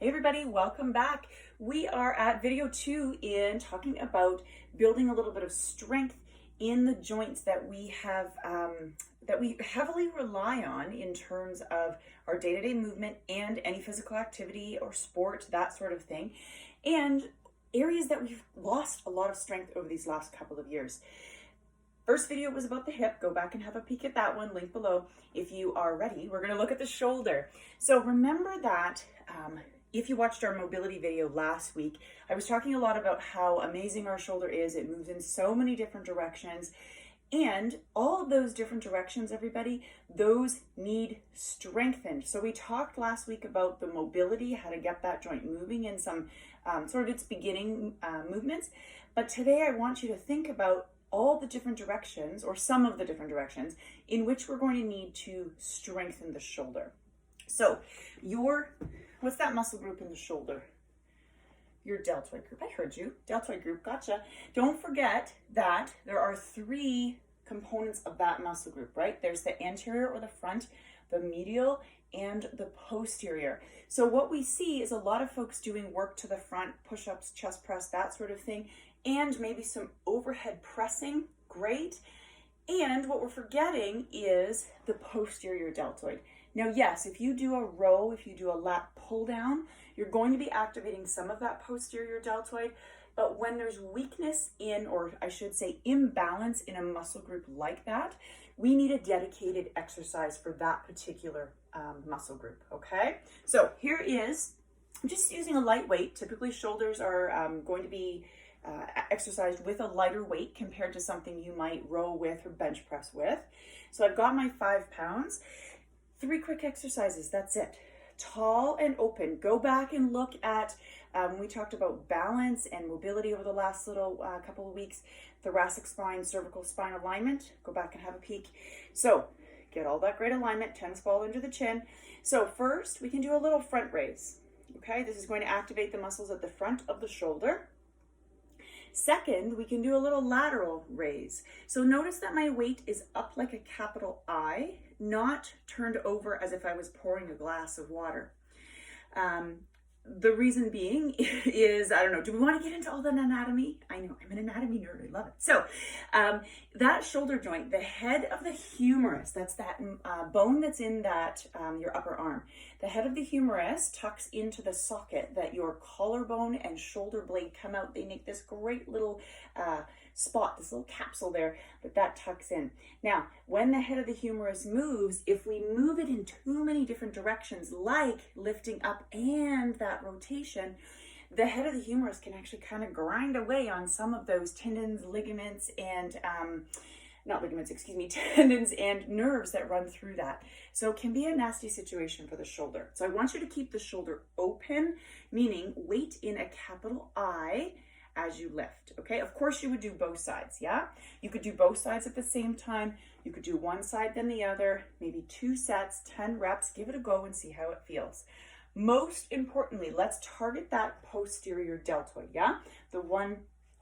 Hey everybody, welcome back. We are at video 2 in talking about building a little bit of strength in the joints that we have that we heavily rely on in terms of our day-to-day movement and any physical activity or sport, that sort of thing, and areas that we've lost a lot of strength over these last couple of years. First video was about the hip. Go back and have a peek at that one, link below. If you are ready, we're going to look at the shoulder. So remember that if you watched our mobility video last week, I was talking a lot about how amazing our shoulder is. It moves in so many different directions. And all of those different directions, everybody, those need strengthened. So we talked last week about the mobility, how to get that joint moving in some sort of its beginning movements. But today I want you to think about all the different directions, or some of the different directions, in which we're going to need to strengthen the shoulder. So what's that muscle group in the shoulder? Your deltoid group. I heard you. Deltoid group. Gotcha. Don't forget that there are 3 components of that muscle group, right? There's the anterior or the front, the medial, and the posterior. So what we see is a lot of folks doing work to the front, push-ups, chest press, that sort of thing, and maybe some overhead pressing. Great. And what we're forgetting is the posterior deltoid. Now, yes, if you do a row, if you do a lat pull down, you're going to be activating some of that posterior deltoid. But when there's weakness in, or I should say imbalance in a muscle group like that, we need a dedicated exercise for that particular muscle group, okay? So here is, I'm just using a light weight. Typically shoulders are going to be exercised with a lighter weight compared to something you might row with or bench press with. So I've got my 5 pounds. 3 quick exercises, that's it. Tall and open. Go back and look at, we talked about balance and mobility over the last little couple of weeks, thoracic spine, cervical spine alignment. Go back and have a peek. So get all that great alignment, tends fall under the chin. So first, we can do a little front raise. Okay, this is going to activate the muscles at the front of the shoulder. Second, we can do a little lateral raise. So notice that my weight is up like a capital I, not turned over as if I was pouring a glass of water. The reason being is, I don't know, do we want to get into all the anatomy? I know, I'm an anatomy nerd, I love it. So that shoulder joint, the head of the humerus, that's that bone that's in that, your upper arm. The head of the humerus tucks into the socket that your collarbone and shoulder blade come out. They make this great little spot, this little capsule there that tucks in. Now, when the head of the humerus moves, if we move it in too many different directions, like lifting up and that rotation, the head of the humerus can actually kind of grind away on some of those tendons, ligaments, and tendons and nerves that run through that. So it can be a nasty situation for the shoulder. So I want you to keep the shoulder open, meaning weight in a capital I as you lift, okay? Of course you would do both sides, yeah? You could do both sides at the same time. You could do one side then the other, maybe 2 sets, 10 reps, give it a go and see how it feels. Most importantly, let's target that posterior deltoid, yeah? The one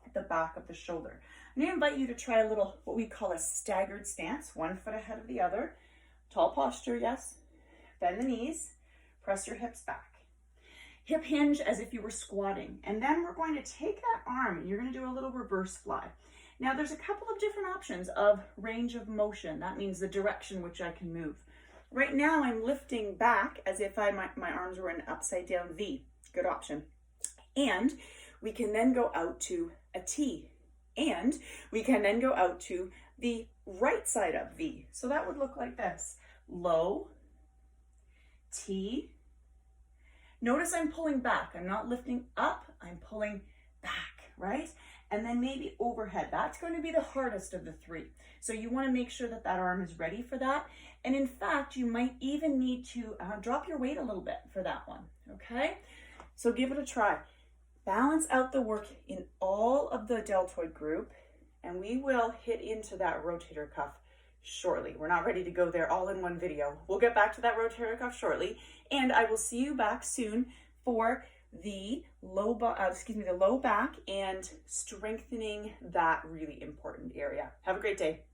at the back of the shoulder. I'm gonna invite you to try a little, what we call a staggered stance, 1 foot ahead of the other. Tall posture, yes. Bend the knees, press your hips back. Hip hinge as if you were squatting. And then we're going to take that arm and you're going to do a little reverse fly. Now there's a couple of different options of range of motion. That means the direction which I can move. Right now I'm lifting back as if my arms were in an upside down V. Good option. And we can then go out to a T. And we can then go out to the right side of V. So that would look like this. Low, T. Notice I'm pulling back. I'm not lifting up, I'm pulling back, right? And then maybe overhead. That's going to be the hardest of the 3. So you want to make sure that that arm is ready for that. And in fact, you might even need to drop your weight a little bit for that one, okay? So give it a try. Balance out the work in all of the deltoid group, and we will hit into that rotator cuff shortly. We're not ready to go there all in one video. We'll get back to that rotator cuff shortly, and I will see you back soon for the low back and strengthening that really important area. Have a great day.